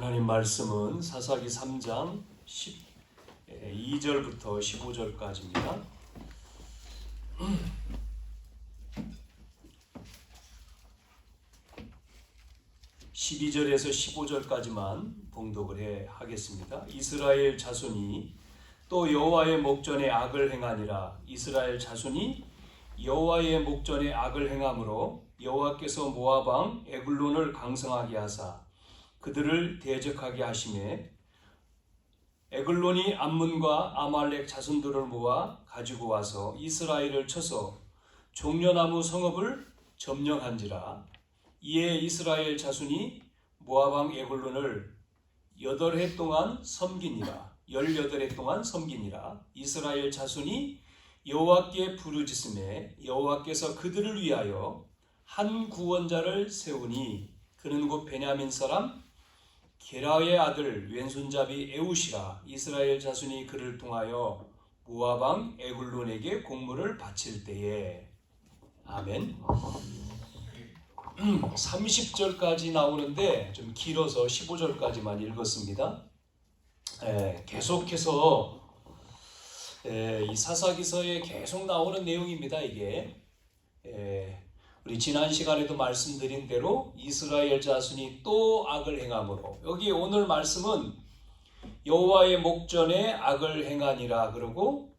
하나님 말씀은 사사기 3장 12절부터 15절까지입니다. 12절에서 15절까지만 봉독을 하겠습니다. 이스라엘 자손이 또 여호와의 목전에 악을 행하니라. 이스라엘 자손이 여호와의 목전에 악을 행함으로 여호와께서 모압 왕 에글론을 강성하게 하사 그들을 대적하게 하시매 에글론이 암몬과 아말렉 자손들을 모아 가지고 와서 이스라엘을 쳐서 종려나무 성읍을 점령한지라. 이에 이스라엘 자손이 모압 왕 에글론을 8해 동안 섬기니라. 18해 동안 섬기니라. 이스라엘 자손이 여호와께 부르짖음에 여호와께서 그들을 위하여 한 구원자를 세우니 그는 곧 베냐민 사람 게라의 아들 왼손잡이 에웃이라. 이스라엘 자손이 그를 통하여 모압 왕 에글론에게 공물을 바칠 때에. 아멘. 30절까지 나오는데 좀 길어서 15절까지만 읽었습니다. 계속해서 이 사사기서에 계속 나오는 내용입니다. 이게 우리 지난 시간에도 말씀드린 대로 이스라엘 자손이 또 악을 행함으로, 여기 오늘 말씀은 여호와의 목전에 악을 행하니라 그러고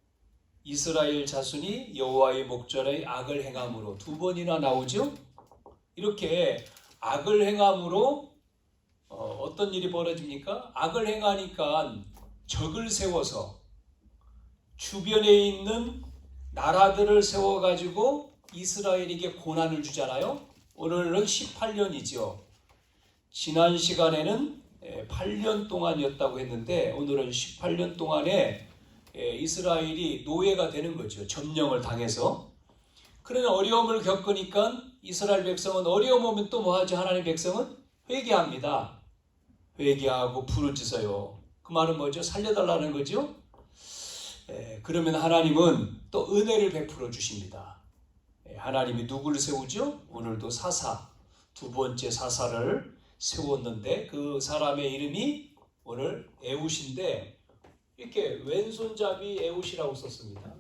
이스라엘 자손이 여호와의 목전에 악을 행함으로 두 번이나 나오죠. 이렇게 악을 행함으로 어떤 일이 벌어집니까? 악을 행하니까 적을 세워서 주변에 있는 나라들을 세워가지고 이스라엘에게 고난을 주잖아요. 오늘은 18년이죠. 지난 시간에는 8년 동안이었다고 했는데 오늘은 18년 동안에 이스라엘이 노예가 되는 거죠. 점령을 당해서. 그런 어려움을 겪으니까 이스라엘 백성은 어려움 오면 또 뭐하죠? 하나님 백성은 회개합니다. 회개하고 부르짖어요. 그 말은 뭐죠? 살려달라는 거죠. 그러면 하나님은 또 은혜를 베풀어 주십니다. 하나님이 누구를 세우죠? 오늘도 사사, 두 번째 사사를 세웠는데 그 사람의 이름이 오늘 에웃인데 이렇게 왼손잡이 에웃이라고 썼습니다.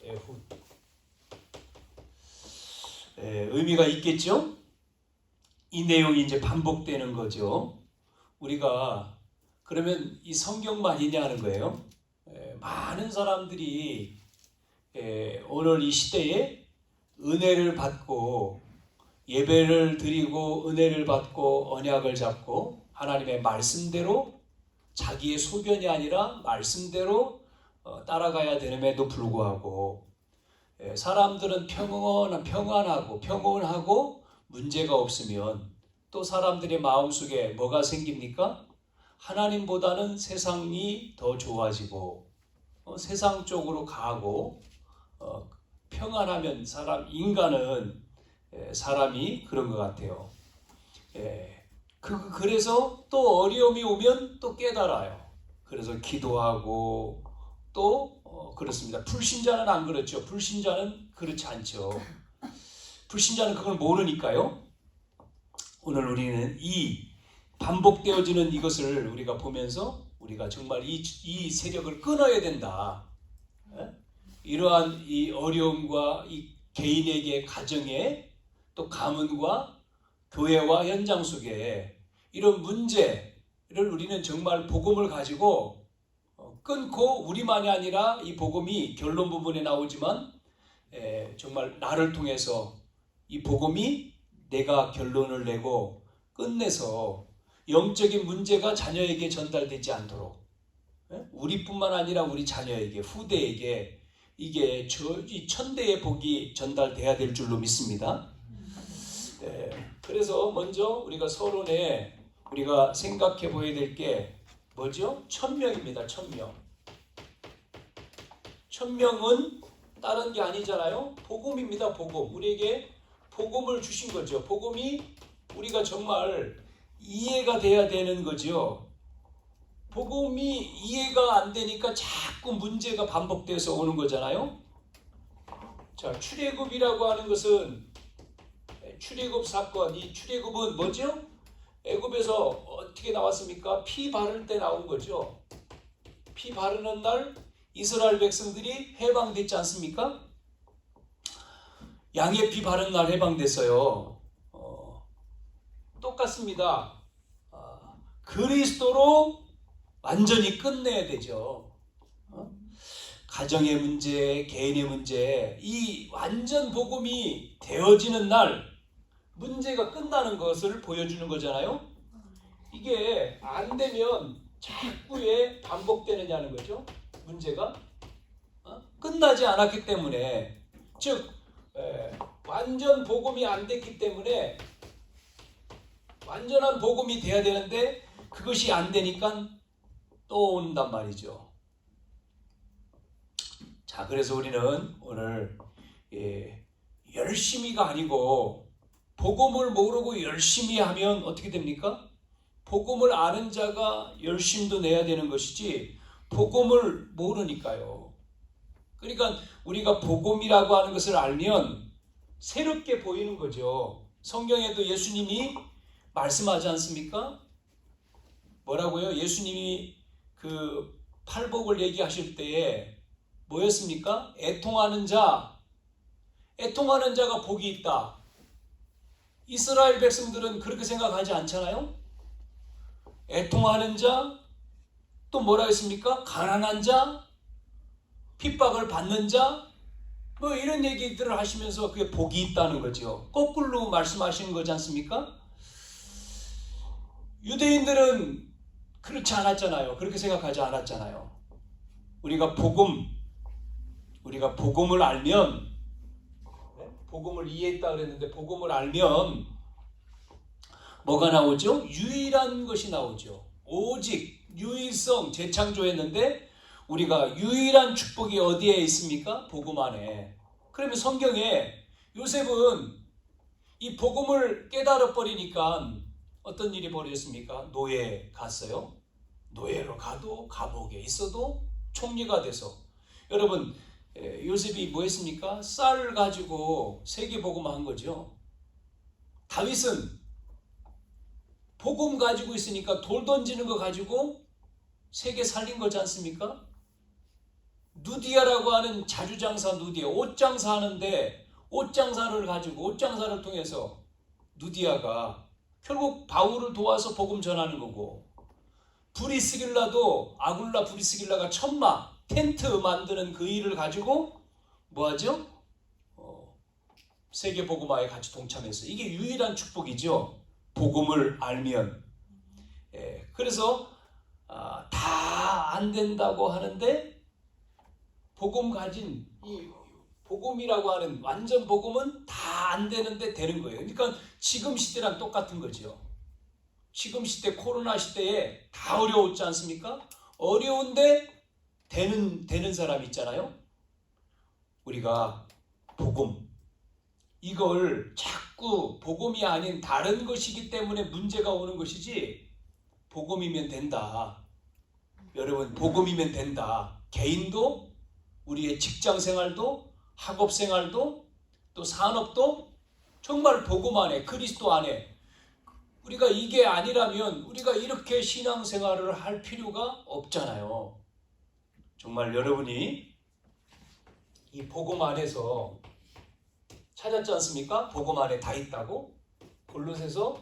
에훗. 의미가 있겠죠? 이 내용이 이제 반복되는 거죠. 우리가 그러면 이 성경만이냐 하는 거예요. 많은 사람들이 오늘 이 시대에 은혜를 받고 예배를 드리고 은혜를 받고 언약을 잡고 하나님의 말씀대로 자기의 소견이 아니라 말씀대로 따라가야 되는데도 불구하고 사람들은 평온하고 문제가 없으면 또 사람들의 마음속에 뭐가 생깁니까? 하나님보다는 세상이 더 좋아지고 세상 쪽으로 가고 평안하면 인간은 사람이 그런 것 같아요. 그래서 또 어려움이 오면 또 깨달아요. 그래서 기도하고 또 그렇습니다. 불신자는 안 그렇죠. 불신자는 그렇지 않죠. 불신자는 그걸 모르니까요. 오늘 우리는 이 반복되어지는 이것을 우리가 보면서 우리가 정말 이 세력을 끊어야 된다. 이러한 이 어려움과 이 개인에게 가정에 또 가문과 교회와 현장 속에 이런 문제를 우리는 정말 복음을 가지고 끊고 우리만이 아니라 이 복음이 결론 부분에 나오지만 정말 나를 통해서 이 복음이 내가 결론을 내고 끝내서 영적인 문제가 자녀에게 전달되지 않도록 우리뿐만 아니라 우리 자녀에게 후대에게 이게 이 천대의 복이 전달돼야 될 줄로 믿습니다. 그래서 먼저 우리가 서론에 우리가 생각해 보아야 될 게 뭐죠? 천명입니다. 천명은 다른 게 아니잖아요. 복음입니다. 복음. 우리에게 복음을 주신 거죠. 복음이 우리가 정말 이해가 돼야 되는 거죠. 복음이 이해가 안 되니까 자꾸 문제가 반복돼서 오는 거잖아요. 자, 출애굽이라고 하는 것은 출애굽 사건, 이 출애굽은 뭐죠? 애굽에서 어떻게 나왔습니까? 피 바를 때 나온 거죠. 피 바르는 날 이스라엘 백성들이 해방됐지 않습니까? 양의 피 바른 날 해방됐어요. 똑같습니다. 그리스도로 완전히 끝내야 되죠. 가정의 문제, 개인의 문제, 이 완전 복음이 되어지는 날 문제가 끝나는 것을 보여주는 거잖아요. 이게 안 되면 자꾸 왜 반복되느냐는 거죠. 문제가 끝나지 않았기 때문에, 즉 완전 복음이 안 됐기 때문에 완전한 복음이 돼야 되는데 그것이 안 되니까 또 온단 말이죠. 자, 그래서 우리는 오늘 열심히가 아니고 복음을 모르고 열심히 하면 어떻게 됩니까? 복음을 아는 자가 열심도 내야 되는 것이지 복음을 모르니까요. 그러니까 우리가 복음이라고 하는 것을 알면 새롭게 보이는 거죠. 성경에도 예수님이 말씀하지 않습니까? 뭐라고요? 예수님이 그 팔복을 얘기하실 때에 뭐였습니까? 애통하는 자가 복이 있다. 이스라엘 백성들은 그렇게 생각하지 않잖아요? 애통하는 자, 또 뭐라 했습니까? 가난한 자, 핍박을 받는 자, 뭐 이런 얘기들을 하시면서 그게 복이 있다는 거죠. 거꾸로 말씀하시는 거지 않습니까? 유대인들은 그렇지 않았잖아요. 그렇게 생각하지 않았잖아요. 우리가 복음을 알면, 복음을 이해했다 그랬는데 복음을 알면 뭐가 나오죠? 유일한 것이 나오죠. 오직 유일성 재창조했는데 우리가 유일한 축복이 어디에 있습니까? 복음 안에. 그러면 성경에 요셉은 이 복음을 깨달아 버리니까 어떤 일이 벌어졌습니까? 노예 갔어요. 노예로 가도 감옥에 있어도 총리가 돼서. 여러분, 요셉이 뭐 했습니까? 쌀 가지고 세계 복음한 거죠. 다윗은 복음 가지고 있으니까 돌 던지는 거 가지고 세계 살린 거지 않습니까? 누디아라고 하는 자주장사 누디아, 옷장사 하는데 옷장사를 가지고 옷장사를 통해서 누디아가 결국 바울을 도와서 복음 전하는 거고, 브리스길라도 아굴라 브리스길라가 천막 텐트 만드는 그 일을 가지고 뭐하죠? 세계 복음화에 같이 동참해서. 이게 유일한 축복이죠. 복음을 알면. 그래서 다 안 된다고 하는데 복음 가진 이 복음이라고 하는 완전 복음은 다 안 되는데 되는 거예요. 그러니까 지금 시대랑 똑같은 거죠. 지금 시대, 코로나 시대에 다 어려웠지 않습니까? 어려운데 되는 사람 있잖아요. 우리가 복음, 이걸 자꾸 복음이 아닌 다른 것이기 때문에 문제가 오는 것이지, 복음이면 된다. 여러분, 복음이면 된다. 개인도, 우리의 직장 생활도, 학업 생활도, 또 산업도 정말 복음 안에, 그리스도 안에. 우리가 이게 아니라면 우리가 이렇게 신앙생활을 할 필요가 없잖아요. 정말 여러분이 이 복음 안에서 찾았지 않습니까? 복음 안에 다 있다고? 골로새서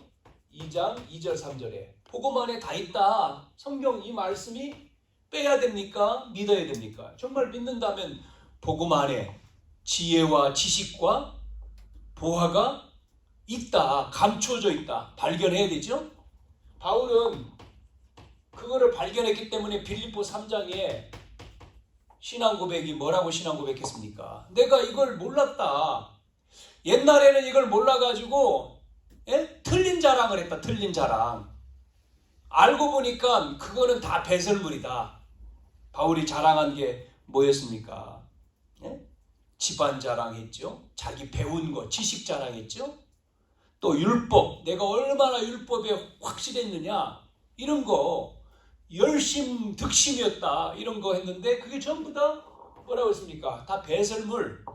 2장 2절 3절에 복음 안에 다 있다. 성경 이 말씀이 빼야 됩니까? 믿어야 됩니까? 정말 믿는다면 복음 안에 지혜와 지식과 보화가 있다. 감추어져 있다. 발견해야 되죠? 바울은 그거를 발견했기 때문에 빌립보 3장에 신앙 고백이 뭐라고 신앙 고백했습니까? 내가 이걸 몰랐다. 옛날에는 이걸 몰라가지고 틀린 자랑을 했다. 틀린 자랑. 알고 보니까 그거는 다 배설물이다. 바울이 자랑한 게 뭐였습니까? 집안 자랑했죠. 자기 배운 거, 지식 자랑했죠. 또 율법, 내가 얼마나 율법에 확실했느냐, 이런 거, 열심, 득심이었다, 이런 거 했는데 그게 전부 다 뭐라고 했습니까? 다 배설물.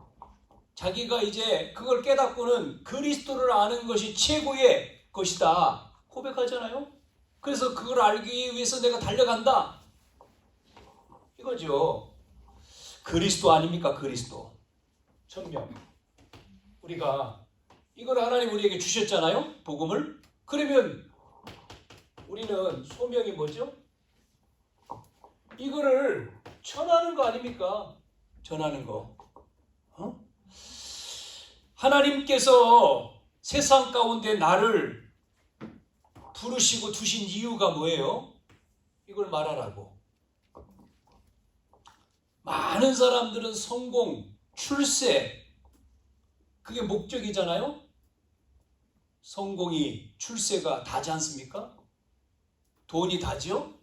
자기가 이제 그걸 깨닫고는 그리스도를 아는 것이 최고의 것이다. 고백하잖아요. 그래서 그걸 알기 위해서 내가 달려간다. 이거죠. 그리스도 아닙니까? 그리스도. 천명. 우리가 이걸 하나님 우리에게 주셨잖아요. 복음을. 그러면 우리는 소명이 뭐죠? 이거를 전하는 거 아닙니까? 전하는 거. 하나님께서 세상 가운데 나를 부르시고 두신 이유가 뭐예요? 이걸 말하라고. 많은 사람들은 성공, 출세, 그게 목적이잖아요. 성공이, 출세가 다지 않습니까? 돈이 다죠?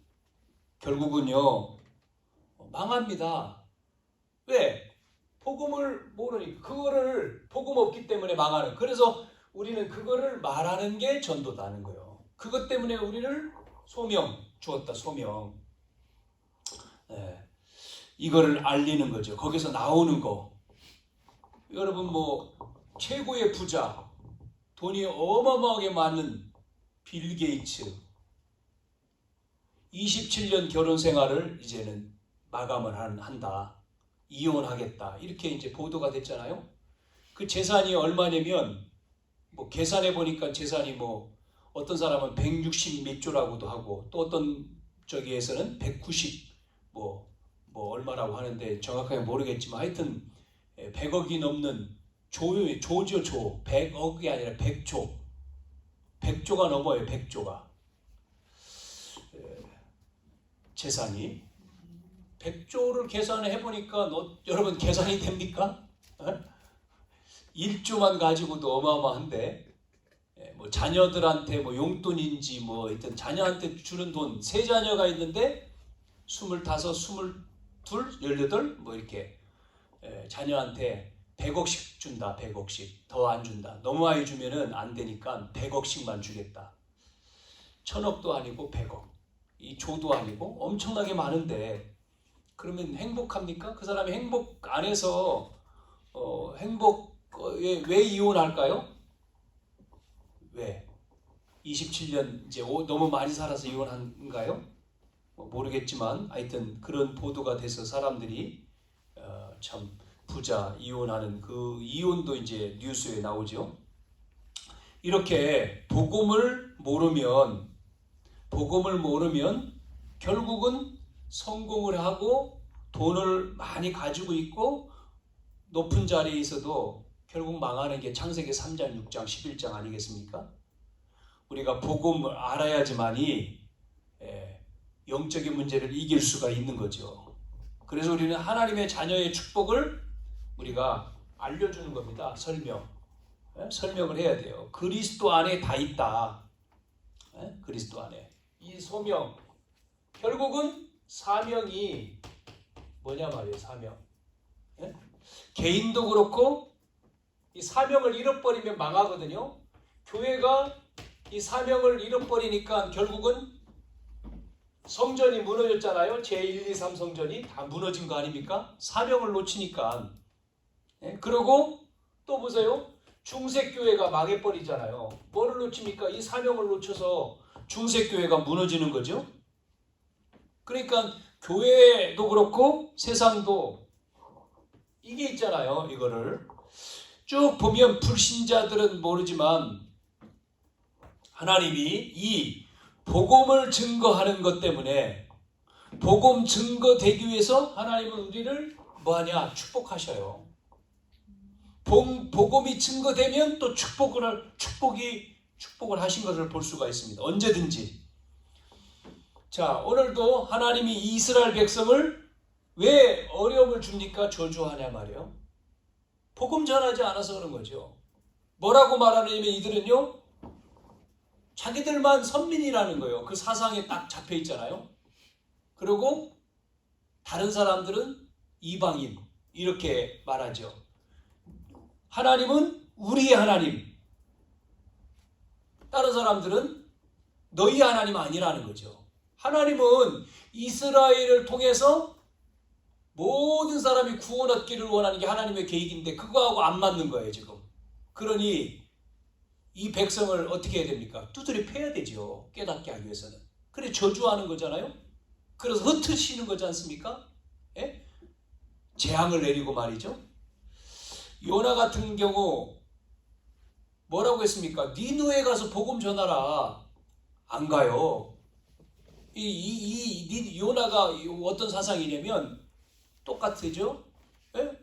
결국은요 망합니다. 왜? 복음을 모르니까. 그거를 복음 없기 때문에 망하는. 그래서 우리는 그거를 말하는 게 전도다는 거예요. 그것 때문에 우리를 소명 주었다. 소명. 네. 이거를 알리는 거죠. 거기서 나오는 거. 여러분 뭐 최고의 부자, 돈이 어마어마하게 많은 빌 게이츠 27년 결혼 생활을 이제는 마감을 한다. 이혼하겠다. 이렇게 이제 보도가 됐잖아요. 그 재산이 얼마냐면 뭐 계산해 보니까 재산이 뭐 어떤 사람은 160 몇 조라고도 하고 또 어떤 저기에서는 190 뭐 얼마라고 하는데 정확하게 모르겠지만 하여튼 100억이 넘는 조죠. 100억이 아니라 100조. 100조가 넘어요. 100조가. 재산이 100조를 계산해 보니까 여러분 계산이 됩니까? 1조만 가지고도 어마어마한데 뭐 자녀들한테 뭐 용돈인지 뭐 하여튼 자녀한테 주는 돈, 세 자녀가 있는데 25, 22, 18 뭐 이렇게 자녀한테 100억씩 준다. 100억씩. 더 안 준다. 너무 많이 주면은 안 되니까 100억씩만 주겠다. 1000억도 아니고 100억. 이 조도 아니고 엄청나게 많은데 그러면 행복합니까? 그 사람이 행복 안에서 행복에 왜 이혼할까요? 왜? 27년 이제 너무 많이 살아서 이혼한가요? 모르겠지만 하여튼 그런 보도가 돼서 사람들이 참 부자 이혼하는 그 이혼도 이제 뉴스에 나오죠. 이렇게 복음을 모르면 결국은 성공을 하고 돈을 많이 가지고 있고 높은 자리에 있어도 결국 망하는 게 창세기 3장, 6장, 11장 아니겠습니까? 우리가 복음을 알아야지만이 영적인 문제를 이길 수가 있는 거죠. 그래서 우리는 하나님의 자녀의 축복을 우리가 알려주는 겁니다. 설명을 해야 돼요. 그리스도 안에 다 있다. 그리스도 안에. 이 소명, 결국은 사명이 뭐냐 말이에요. 사명. 개인도 그렇고 이 사명을 잃어버리면 망하거든요. 교회가 이 사명을 잃어버리니까 결국은 성전이 무너졌잖아요. 제1, 2, 3 성전이 다 무너진 거 아닙니까? 사명을 놓치니까. 그리고 또 보세요. 중세교회가 망해버리잖아요. 뭐를 놓칩니까? 이 사명을 놓쳐서 중세교회가 무너지는 거죠. 그러니까 교회도 그렇고 세상도 이게 있잖아요. 이거를 쭉 보면 불신자들은 모르지만 하나님이 이 복음을 증거하는 것 때문에 복음 증거되기 위해서 하나님은 우리를 뭐하냐? 축복하셔요. 복음이 증거되면 또 축복을 하신 것을 볼 수가 있습니다. 언제든지. 자, 오늘도 하나님이 이스라엘 백성을 왜 어려움을 줍니까? 저주하냐 말이에요. 복음 전하지 않아서 그런 거죠. 뭐라고 말하냐면 이들은요, 자기들만 선민이라는 거예요. 그 사상에 딱 잡혀 있잖아요. 그리고 다른 사람들은 이방인 이렇게 말하죠. 하나님은 우리의 하나님. 다른 사람들은 너희 하나님 아니라는 거죠. 하나님은 이스라엘을 통해서 모든 사람이 구원 얻기를 원하는 게 하나님의 계획인데 그거하고 안 맞는 거예요 지금. 그러니 이 백성을 어떻게 해야 됩니까? 두드려 패야 되죠. 깨닫게 하기 위해서는. 그래 저주하는 거잖아요. 그래서 흩으시는 거지 않습니까? 예? 재앙을 내리고 말이죠. 요나 같은 경우 뭐라고 했습니까? 니느웨에 가서 복음 전하라. 안 가요. 이 요나가 어떤 사상이냐면 똑같죠? 예?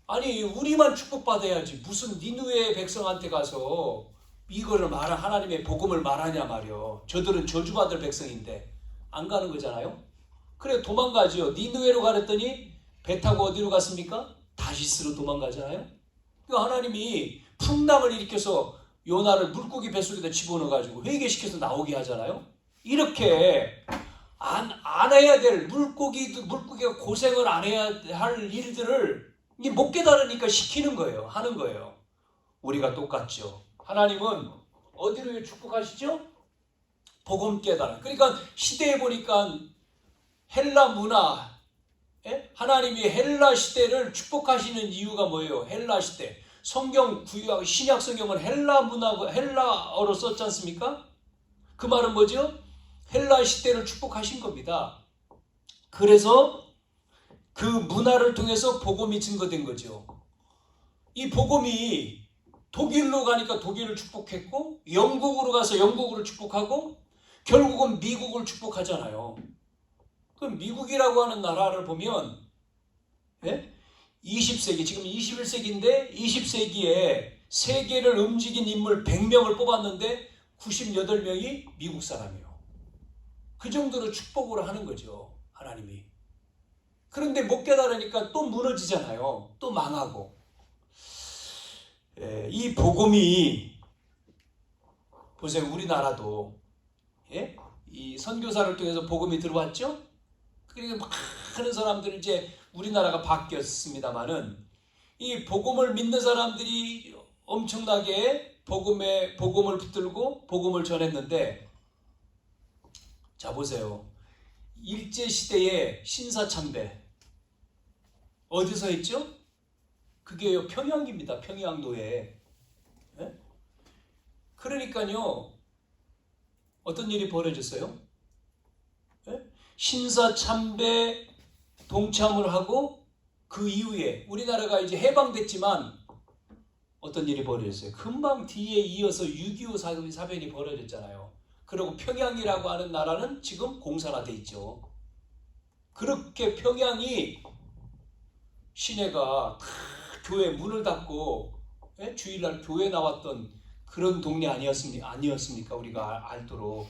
아니 우리만 축복받아야지 무슨 니느웨 백성한테 가서 이거를 하나님의 복음을 말하냐 말이요. 저들은 저주받을 백성인데 안 가는 거잖아요. 그래 도망가죠. 니느웨로 가랬더니 배 타고 어디로 갔습니까? 다시스로 도망가잖아요. 그러니까 하나님이 풍랑을 일으켜서 요나를 물고기 뱃속에다 집어넣어가지고 회개시켜서 나오게 하잖아요. 이렇게 안 해야 될 물고기가 고생을 안 해야 할 일들을 못 깨달으니까 시키는 거예요. 하는 거예요. 우리가 똑같죠. 하나님은 어디로 축복하시죠? 복음 깨달아. 그러니까 시대에 보니까 헬라 문화, 하나님이 헬라 시대를 축복하시는 이유가 뭐예요? 헬라 시대. 성경 구약 신약 성경은 헬라 문화 헬라어로 썼지 않습니까? 그 말은 뭐죠? 헬라 시대를 축복하신 겁니다. 그래서 그 문화를 통해서 복음이 증거된 거죠. 이 복음이 독일로 가니까 독일을 축복했고 영국으로 가서 영국을 축복하고 결국은 미국을 축복하잖아요. 그 미국이라고 하는 나라를 보면 20세기 지금 21세기인데 20세기에 세계를 움직인 인물 100명을 뽑았는데 98명이 미국 사람이에요. 그 정도로 축복을 하는 거죠. 하나님이. 그런데 못 깨달으니까 또 무너지잖아요. 또 망하고. 이 복음이 보세요. 우리나라도 이 선교사를 통해서 복음이 들어왔죠. 그러니까 많은 사람들이 이제 우리나라가 바뀌었습니다만은 이 복음을 믿는 사람들이 엄청나게 복음을 붙들고 복음을 전했는데 자 보세요. 일제시대의 신사참배 어디서 했죠? 그게 평양입니다. 평양도에. 그러니까요. 어떤 일이 벌어졌어요? 신사참배 동참을 하고 그 이후에 우리나라가 이제 해방됐지만 어떤 일이 벌어졌어요? 금방 뒤에 이어서 6.25 사변이 벌어졌잖아요. 그리고 평양이라고 하는 나라는 지금 공산화돼 있죠. 그렇게 평양이 시내가 교회 문을 닫고 주일날 교회 나왔던 그런 동네 아니었습니까? 우리가 알도록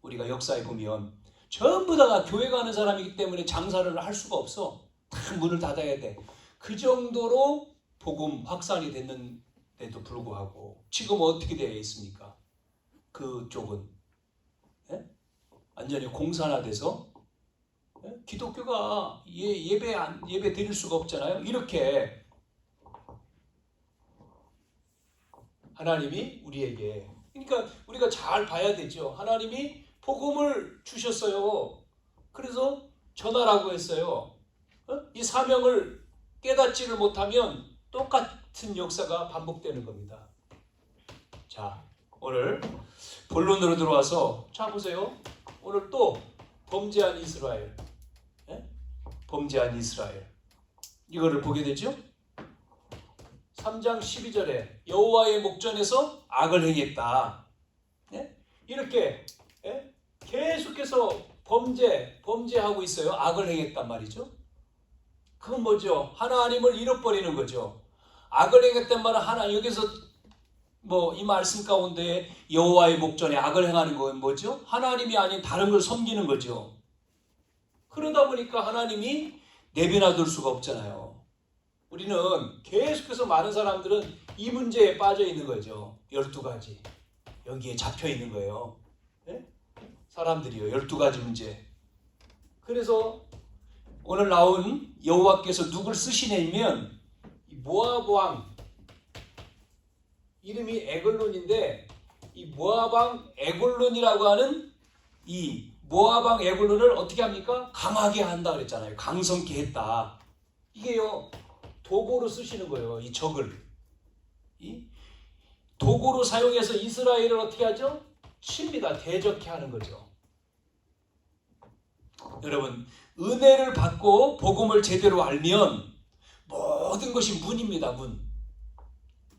우리가 역사에 보면 전부 다 교회 가는 사람이기 때문에 장사를 할 수가 없어. 다 문을 닫아야 돼. 그 정도로 복음 확산이 됐는데도 불구하고 지금 어떻게 되어 있습니까? 그쪽은 완전히 공산화돼서 기독교가 예배 드릴 수가 없잖아요. 이렇게 하나님이 우리에게 그러니까 우리가 잘 봐야 되죠. 하나님이 복음을 주셨어요. 그래서 전하라고 했어요. 이 사명을 깨닫지를 못하면 똑같은 역사가 반복되는 겁니다. 자, 오늘 본론으로 들어와서 자 보세요. 오늘 또 범죄한 이스라엘, 범죄한 이스라엘 이거를 보게 되죠. 3장 12절에 여호와의 목전에서 악을 행했다. 이렇게 계속해서 범죄하고 있어요. 악을 행했단 말이죠. 그건 뭐죠? 하나님을 잃어버리는 거죠. 악을 행했단 말은 여기서 이 말씀 가운데 여호와의 목전에 악을 행하는 건 뭐죠? 하나님이 아닌 다른 걸 섬기는 거죠. 그러다 보니까 하나님이 내버려둘 수가 없잖아요. 우리는 계속해서 많은 사람들은 이 문제에 빠져 있는 거죠. 12가지. 여기에 잡혀 있는 거예요. 사람들이요. 12가지 문제. 그래서 오늘 나온 여호와께서 누굴 쓰시냐면 모압 왕 이름이 에글론인데 이 모압 왕 에글론이라고 하는 이 모압 왕 에글론을 어떻게 합니까? 강하게 한다 그랬잖아요. 강성케 했다. 이게요. 도구로 쓰시는 거예요. 이 적을. 도구로 사용해서 이스라엘을 어떻게 하죠? 칩니다. 대적해 하는 거죠. 여러분, 은혜를 받고 복음을 제대로 알면 모든 것이 문입니다. 문.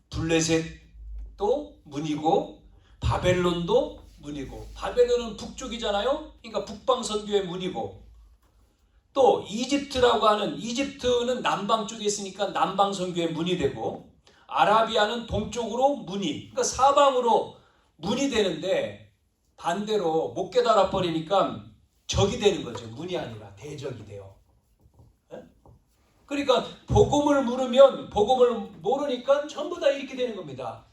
블레셋도 문이고 바벨론도 문이고, 바벨론은 북쪽이잖아요. 그러니까 북방선교의 문이고, 또 이집트라고 하는, 이집트는 남방 쪽에 있으니까 남방선교의 문이 되고, 아라비아는 동쪽으로 문이, 그러니까 사방으로 문이 되는데 반대로 못 깨달아 버리니까 적이 되는 거죠. 문이 아니라 대적이 돼요. 그러니까 복음을 물으면, 복음을 모르니까 전부 다 이렇게 되는 겁니다.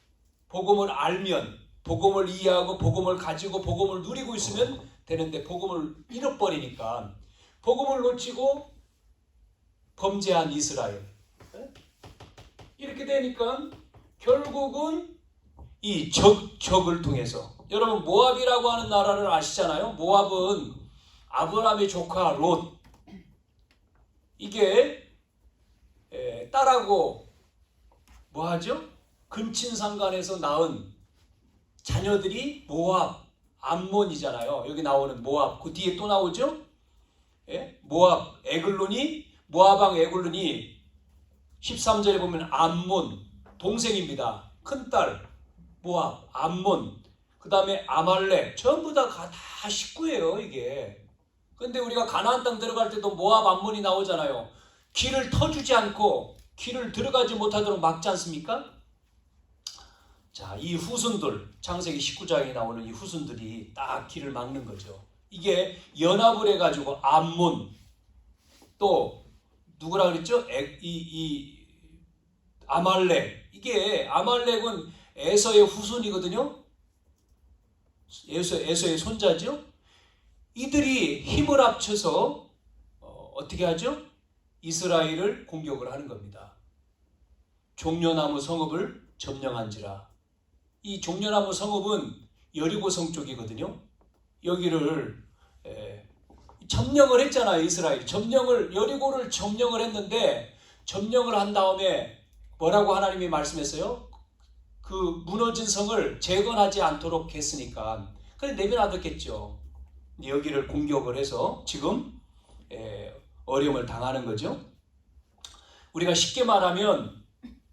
복음을 알면, 복음을 이해하고 복음을 가지고 복음을 누리고 있으면 되는데 복음을 잃어버리니까 복음을 놓치고 범죄한 이스라엘, 이렇게 되니까 결국은 이 적을 통해서, 여러분 모압이라고 하는 나라를 아시잖아요. 모압은 아브라함의 조카 롯, 이게 딸하고 뭐하죠? 근친상간에서 낳은 자녀들이 모압, 암몬이잖아요. 여기 나오는 모압, 그 뒤에 또 나오죠? 모압, 에글론이, 모압왕 에글론이 13절에 보면 암몬, 동생입니다. 큰딸, 모압, 암몬, 그 다음에 아말렉, 전부 다 식구예요, 이게. 근데 우리가 가나안 땅 들어갈 때도 모압, 암몬이 나오잖아요. 길을 터주지 않고 길을 들어가지 못하도록 막지 않습니까? 자, 이 후손들, 창세기 19장에 나오는 이 후손들이 딱 길을 막는 거죠. 이게 연합을 해가지고 암몬, 또 누구라 그랬죠? 아말렉. 이게 아말렉은 에서의 후손이거든요. 에서의 손자죠. 이들이 힘을 합쳐서 어떻게 하죠? 이스라엘을 공격을 하는 겁니다. 종려나무 성읍을 점령한지라. 이 종려나무 성읍은 여리고성 쪽이거든요. 여기를 점령을 했잖아요. 이스라엘 여리고를 점령을 했는데, 점령을 한 다음에 뭐라고 하나님이 말씀했어요? 그 무너진 성을 재건하지 않도록 했으니까 그냥 내버려뒀겠죠. 여기를 공격을 해서 지금 어려움을 당하는 거죠. 우리가 쉽게 말하면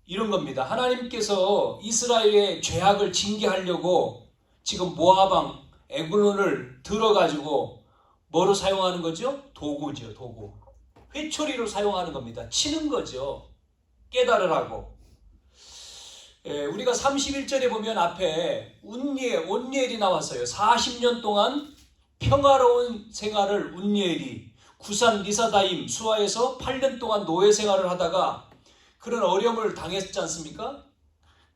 이런 겁니다. 하나님께서 이스라엘의 죄악을 징계하려고 지금 모압왕 에글론을 들어가지고 뭐로 사용하는 거죠? 도구죠, 도구. 회초리로 사용하는 겁니다. 치는 거죠. 깨달으라고. 우리가 31절에 보면 앞에 온니엘이 나왔어요. 40년 동안 평화로운 생활을 운니엘이, 구산 리사다임 수하에서 8년 동안 노예 생활을 하다가 그런 어려움을 당했지 않습니까?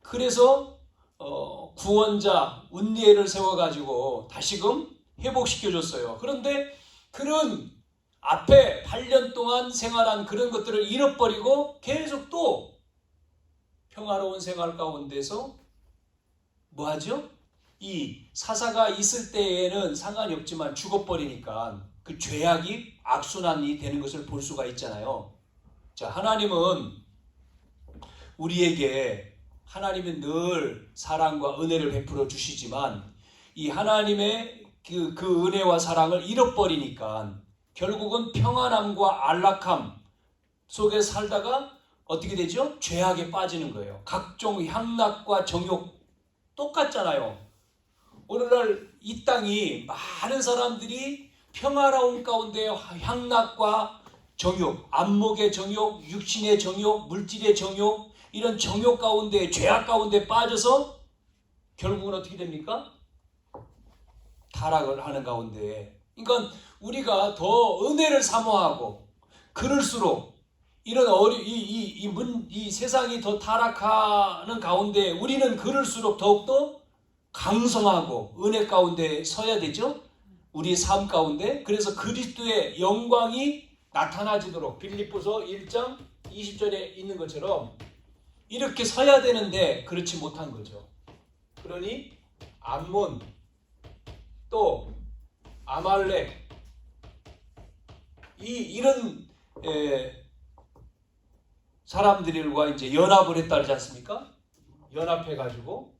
그래서 구원자 운니엘을 세워가지고 다시금 회복시켜줬어요. 그런데 그런 앞에 8년 동안 생활한 그런 것들을 잃어버리고 계속 또 평화로운 생활 가운데서 뭐하죠? 이 사사가 있을 때에는 상관이 없지만 죽어버리니까 그 죄악이 악순환이 되는 것을 볼 수가 있잖아요. 자, 하나님은 우리에게, 하나님은 늘 사랑과 은혜를 베풀어 주시지만 이 하나님의 그 은혜와 사랑을 잃어버리니까 결국은 평안함과 안락함 속에 살다가 어떻게 되죠? 죄악에 빠지는 거예요. 각종 향락과 정욕 똑같잖아요. 오늘날 이 땅이 많은 사람들이 평화로운 가운데 향락과 정욕, 안목의 정욕, 육신의 정욕, 물질의 정욕, 이런 정욕 가운데, 죄악 가운데 빠져서 결국은 어떻게 됩니까? 타락을 하는 가운데. 그러니까 우리가 더 은혜를 사모하고 그럴수록 이런 이 세상이 더 타락하는 가운데 우리는 그럴수록 더욱더 강성하고 은혜 가운데 서야 되죠. 우리의 삶 가운데. 그래서 그리스도의 영광이 나타나지도록 빌립보서 1장 20절에 있는 것처럼 이렇게 서야 되는데 그렇지 못한 거죠. 그러니 암몬, 또 아말렉, 이런 사람들과 이제 연합을 했다지 않습니까? 연합해가지고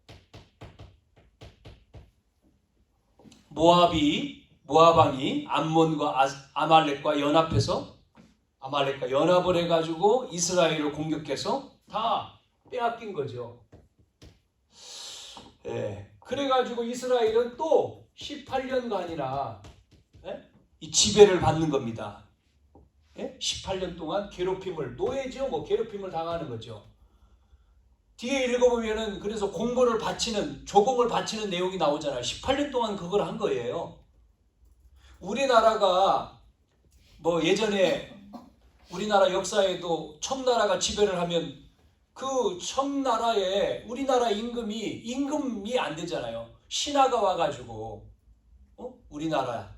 모아방이 암몬과 아말렉과 연합을 해가지고 이스라엘을 공격해서 다 빼앗긴 거죠. 그래가지고 이스라엘은 또 18년간이나 이 지배를 받는 겁니다. 18년 동안 괴롭힘을, 노예죠, 뭐 괴롭힘을 당하는 거죠. 뒤에 읽어보면은 그래서 조공을 바치는 내용이 나오잖아요. 18년 동안 그걸 한 거예요. 우리나라가 뭐 예전에 우리나라 역사에도 청나라가 지배를 하면 그 청나라에 우리나라 임금이 안 되잖아요. 신하가 와가지고 우리나라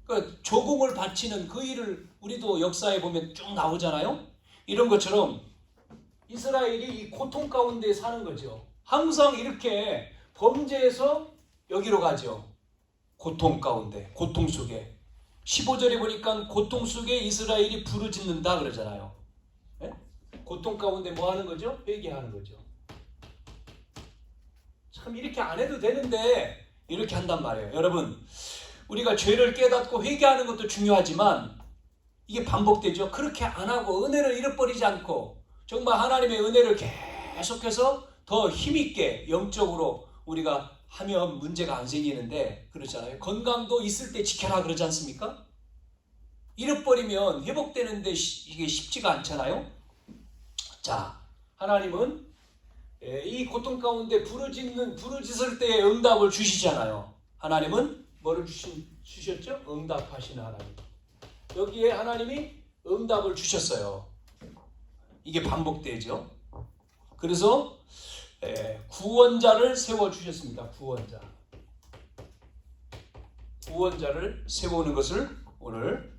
그러니까 조공을 바치는 그 일을 우리도 역사에 보면 쭉 나오잖아요. 이런 것처럼 이스라엘이 이 고통 가운데 사는 거죠. 항상 이렇게 범죄에서 여기로 가죠. 고통 가운데, 고통 속에. 15절에 보니까 고통 속에 이스라엘이 부르짖는다 그러잖아요. 고통 가운데 뭐 하는 거죠? 회개하는 거죠. 참 이렇게 안 해도 되는데 이렇게 한단 말이에요. 여러분, 우리가 죄를 깨닫고 회개하는 것도 중요하지만 이게 반복되죠. 그렇게 안 하고 은혜를 잃어버리지 않고 정말 하나님의 은혜를 계속해서 더 힘있게 영적으로 우리가 하면 문제가 안 생기는데 그렇잖아요. 건강도 있을 때 지켜라 그러지 않습니까? 잃어버리면 회복되는데 이게 쉽지가 않잖아요. 자, 하나님은 이 고통 가운데 부르짖을 때의 응답을 주시잖아요. 하나님은 뭐를 주셨죠? 응답하시는 하나님. 여기에 하나님이 응답을 주셨어요. 이게 반복되죠. 그래서 구원자를 세워주셨습니다. 구원자를 세우는 것을 오늘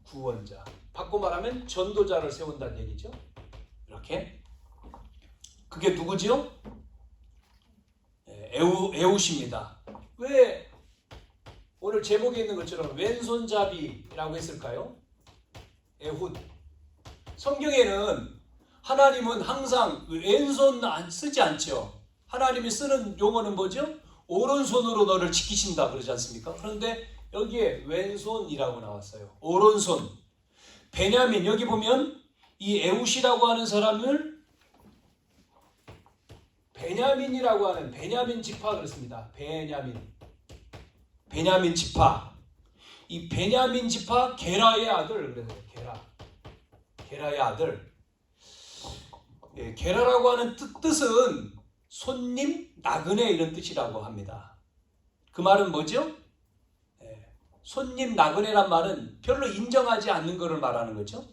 구원자. 바꿔 말하면 전도자를 세운다는 얘기죠. 이렇게. 그게 누구죠? 에훗입니다. 왜 오늘 제목에 있는 것처럼 왼손잡이라고 했을까요? 에훗. 성경에는 하나님은 항상 왼손 쓰지 않죠. 하나님이 쓰는 용어는 뭐죠? 오른손으로 너를 지키신다 그러지 않습니까? 그런데 여기에 왼손이라고 나왔어요. 오른손. 베냐민, 여기 보면 이 에훗이라고 하는 사람을 베냐민이라고 하는 베냐민 지파 그렇습니다. 베냐민 지파. 이 베냐민 지파 게라의 아들 그래서 게라의 아들. 게라라고 하는 뜻은 손님, 나그네 이런 뜻이라고 합니다. 그 말은 뭐죠? 손님, 나그네란 말은 별로 인정하지 않는 것을 말하는 거죠.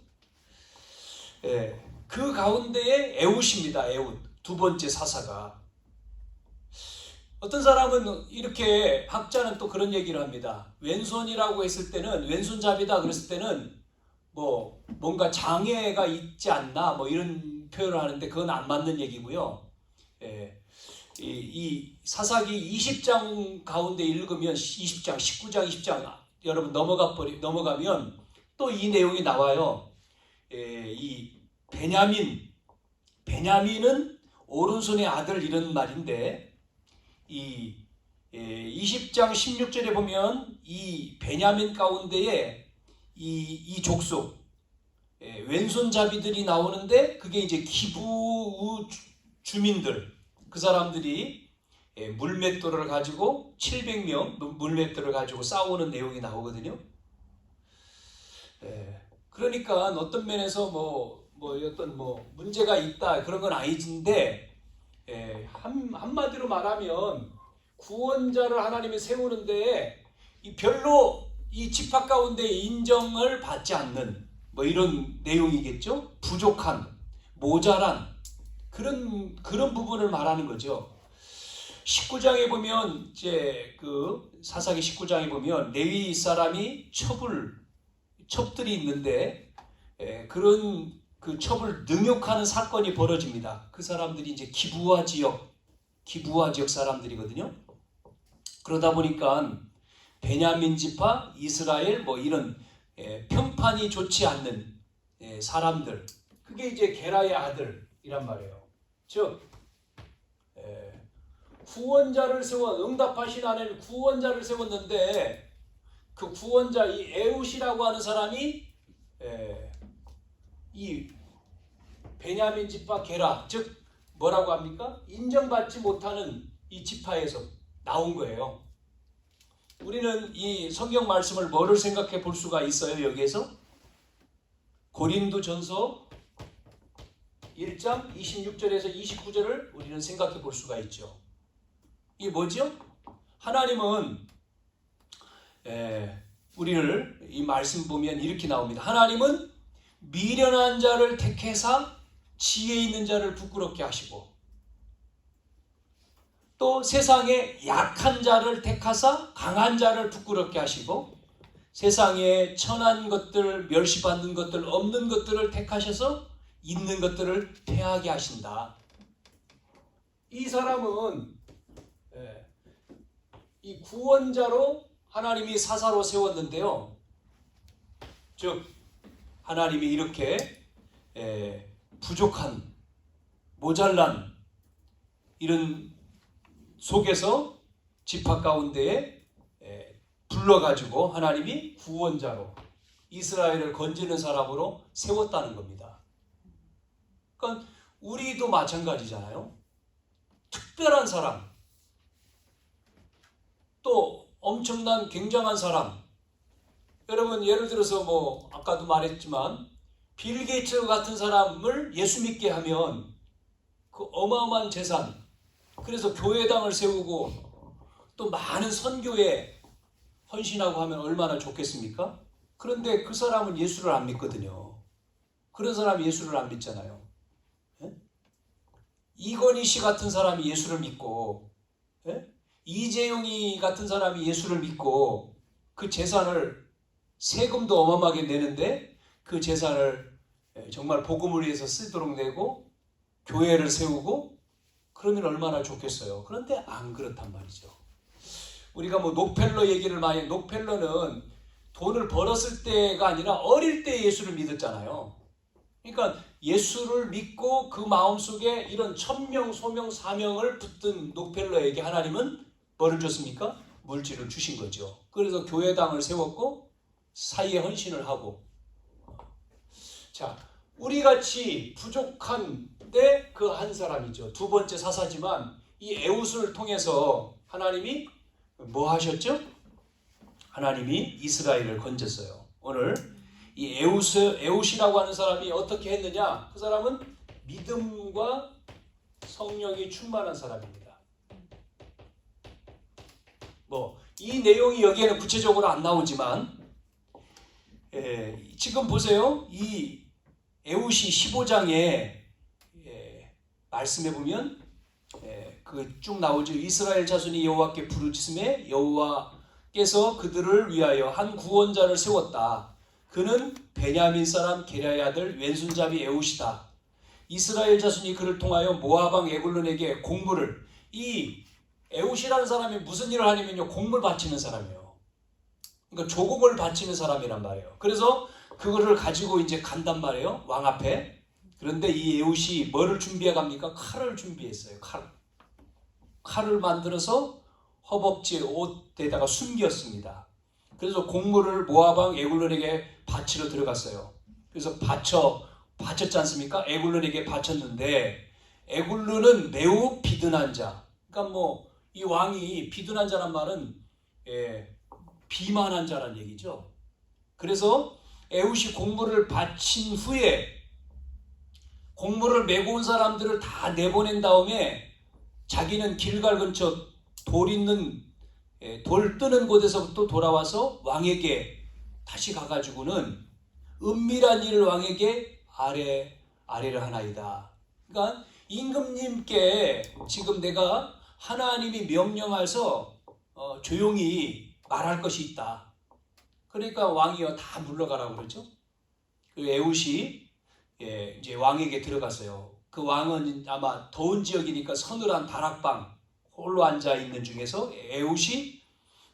그 가운데에 에훗입니다. 에훗. 두 번째 사사가. 어떤 사람은 이렇게 학자는 또 그런 얘기를 합니다. 왼손이라고 했을 때는 왼손잡이다 그랬을 때는 뭐 뭔가 장애가 있지 않나 뭐 이런 표현을 하는데 그건 안 맞는 얘기고요. 이 사사기 20장 가운데 읽으면 20장, 19장, 20장 여러분 넘어가면 또 이 내용이 나와요. 이 베냐민은 오른손의 아들 이런 말인데 이 20장 16절에 보면 이 베냐민 가운데에 이 족속 왼손잡이들이 나오는데 그게 이제 기부 주민들 그 사람들이 물맷돌을 가지고 700명 물맷돌을 가지고 싸우는 내용이 나오거든요. 그러니까 어떤 면에서 어떤 문제가 있다 그런 건 아닌데 한마디로 말하면 구원자를 하나님이 세우는데 별로 이 지파 가운데 인정을 받지 않는 이런 내용이겠죠. 부족한, 모자란 그런 부분을 말하는 거죠. 19장에 보면 이제 그 사사기 19장에 보면 레위 사람이 첩들이 있는데 그런 그 첩을 능욕하는 사건이 벌어집니다. 그 사람들이 이제 기부아 지역 사람들이거든요. 그러다 보니까 베냐민 지파, 이스라엘 이런 평판이 좋지 않는 사람들 그게 이제 게라의 아들이란 말이에요. 즉 구원자를 응답하신 하나님 구원자를 세웠는데 그 구원자 이 에웃이라고 하는 사람이 이 베냐민 지파 게라, 즉 뭐라고 합니까? 인정받지 못하는 이 지파에서 나온 거예요. 우리는 이 성경 말씀을 뭐를 생각해 볼 수가 있어요? 여기에서 고린도전서 1장 26절에서 29절을 우리는 생각해 볼 수가 있죠. 이게 뭐죠? 하나님은 우리를 이 말씀 보면 이렇게 나옵니다. 하나님은 미련한 자를 택해사 지혜 있는 자를 부끄럽게 하시고 또 세상에 약한 자를 택하사 강한 자를 부끄럽게 하시고 세상에 천한 것들, 멸시받는 것들, 없는 것들을 택하셔서 있는 것들을 패하게 하신다. 이 사람은 이 구원자로 하나님이 사사로 세웠는데요. 즉 하나님이 이렇게 부족한, 모자란 이런 속에서 지파 가운데에 불러가지고 하나님이 구원자로 이스라엘을 건지는 사람으로 세웠다는 겁니다. 그러니까 우리도 마찬가지잖아요. 특별한 사람, 또 엄청난 굉장한 사람. 여러분 예를 들어서 뭐 아까도 말했지만 빌 게이츠 같은 사람을 예수 믿게 하면 그 어마어마한 재산, 그래서 교회당을 세우고 또 많은 선교에 헌신하고 하면 얼마나 좋겠습니까? 그런데 그 사람은 예수를 안 믿거든요. 그런 사람이 예수를 안 믿잖아요. 이건희 씨 같은 사람이 예수를 믿고 이재용이 같은 사람이 예수를 믿고 그 재산을 세금도 어마어마하게 내는데 그 재산을 정말 복음을 위해서 쓰도록 내고 교회를 세우고 그러면 얼마나 좋겠어요. 그런데 안 그렇단 말이죠. 우리가 뭐 록펠러 얘기를 많이 해요. 록펠러는 돈을 벌었을 때가 아니라 어릴 때 예수를 믿었잖아요. 그러니까 예수를 믿고 그 마음속에 이런 천명, 소명, 사명을 붙든 록펠러에게 하나님은 뭐를 줬습니까? 물질을 주신 거죠. 그래서 교회당을 세웠고 사이에 헌신을 하고. 자, 우리같이 부족한데 그 한 사람이죠. 두 번째 사사지만 이 에웃을 통해서 하나님이 뭐 하셨죠? 하나님이 이스라엘을 건졌어요. 오늘 이 에웃이라고 하는 사람이 어떻게 했느냐? 그 사람은 믿음과 성령이 충만한 사람입니다. 이 내용이 여기에는 구체적으로 안 나오지만 지금 보세요. 이 에웃이 15장에 말씀해 보면 그 쭉 나오죠. 이스라엘 자손이 여호와께 부르짖음에 여호와께서 그들을 위하여 한 구원자를 세웠다. 그는 베냐민 사람 게라의 아들 왼손잡이 에웃이다. 이스라엘 자손이 그를 통하여 모압 왕 에글론에게 곡물을, 이 에웃이라는 사람이 무슨 일을 하냐면요, 곡물 바치는 사람이에요. 그러니까 조공을 바치는 사람이란 말이에요. 그래서 그거를 가지고 이제 간단 말이에요, 왕 앞에. 그런데 이 에웃이 뭐를 준비해 갑니까? 칼을 준비했어요. 칼을 만들어서 허벅지 옷에다가 숨겼습니다. 그래서 곡물을 모압 왕 에글론에게 바치러 들어갔어요. 그래서 바쳤지 않습니까? 에글론에게 바쳤는데 에글론은 매우 비둔한 자. 그러니까 이 왕이 비둔한 자란 말은 비만한 자란 얘기죠. 그래서 에웃이 곡물을 바친 후에 곡물을 메고 온 사람들을 다 내보낸 다음에 자기는 길갈 근처 돌 뜨는 곳에서부터 돌아와서 왕에게 다시 가가지고는 은밀한 일을 왕에게 아뢰를 하나이다. 그러니까 임금님께 지금 내가 하나님이 명령해서 조용히 말할 것이 있다. 그러니까 왕이요 다 물러가라고 그러죠. 그 에웃이 이제 왕에게 들어갔어요. 그 왕은 아마 더운 지역이니까 서늘한 다락방 홀로 앉아 있는 중에서 에웃이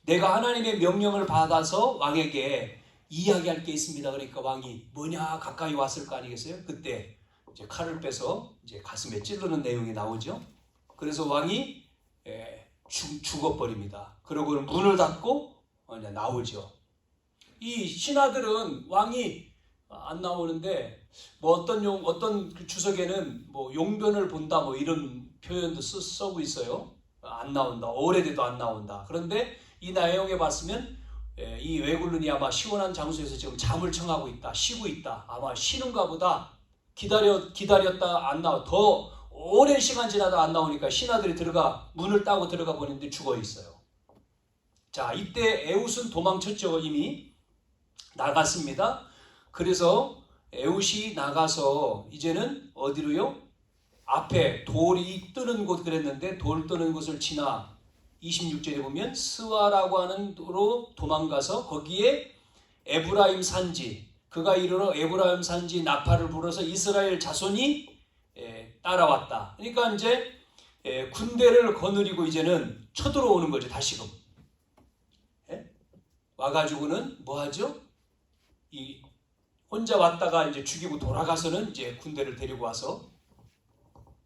내가 하나님의 명령을 받아서 왕에게 이야기할 게 있습니다. 그러니까 왕이 뭐냐 가까이 왔을 거 아니겠어요? 그때 이제 칼을 빼서 이제 가슴에 찌르는 내용이 나오죠. 그래서 왕이 죽어버립니다. 그러고 문을 닫고 나오죠. 이 신하들은 왕이 안 나오는데 뭐 어떤 그 주석에는 뭐 용변을 본다 뭐 이런 표현도 쓰고 있어요. 안 나온다. 오래돼도 안 나온다. 그런데 이 내용에 봤으면 이 외굴룬이 아마 시원한 장소에서 지금 잠을 청하고 있다. 쉬고 있다. 아마 쉬는가 보다. 기다렸다 안 나와. 더 오랜 시간 지나다 안 나오니까 신하들이 문을 따고 들어가 보는데 죽어 있어요. 자, 이때 에웃은 도망쳤죠. 이미 나갔습니다. 그래서 에웃이 나가서 이제는 어디로요? 앞에 돌이 뜨는 곳 그랬는데 돌 뜨는 곳을 지나 26절에 보면 스와라고 하는 도로 도망가서 거기에 에브라임 산지, 그가 이르러 에브라임 산지 나팔을 불어서 이스라엘 자손이 따라왔다. 그러니까 이제 군대를 거느리고 이제는 쳐들어오는 거죠. 다시금 와가지고는 뭐 하죠? 혼자 왔다가 이제 죽이고 돌아가서는 이제 군대를 데리고 와서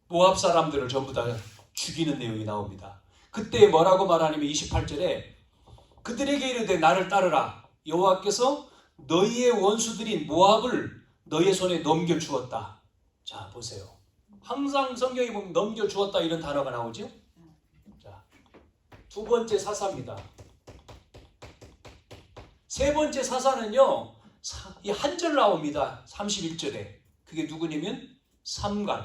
모압 사람들을 전부 다 죽이는 내용이 나옵니다. 그때 뭐라고 말하냐면 28절에 그들에게 이르되 나를 따르라. 여호와께서 너희의 원수들인 모압을 너희의 손에 넘겨주었다. 자, 보세요. 항상 성경에 보면 넘겨주었다 이런 단어가 나오죠. 자, 두 번째 사사입니다. 세 번째 사사는요. 이 한 절 나옵니다. 31절에. 그게 누구냐면 삼갈.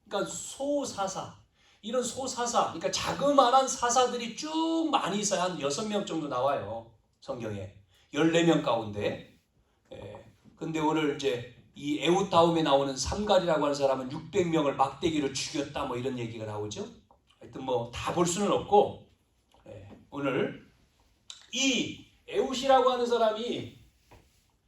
그러니까 소사사. 이런 소사사. 그러니까 자그마한 사사들이 쭉 많이 있어요. 한 6명 정도 나와요. 성경에. 14명 가운데. 근데 오늘 이제 이 에웃 다음에 나오는 삼갈이라고 하는 사람은 600명을 막대기로 죽였다 뭐 이런 얘기가 나오죠. 하여튼 뭐 다 볼 수는 없고 오늘 이 에웃이라고 하는 사람이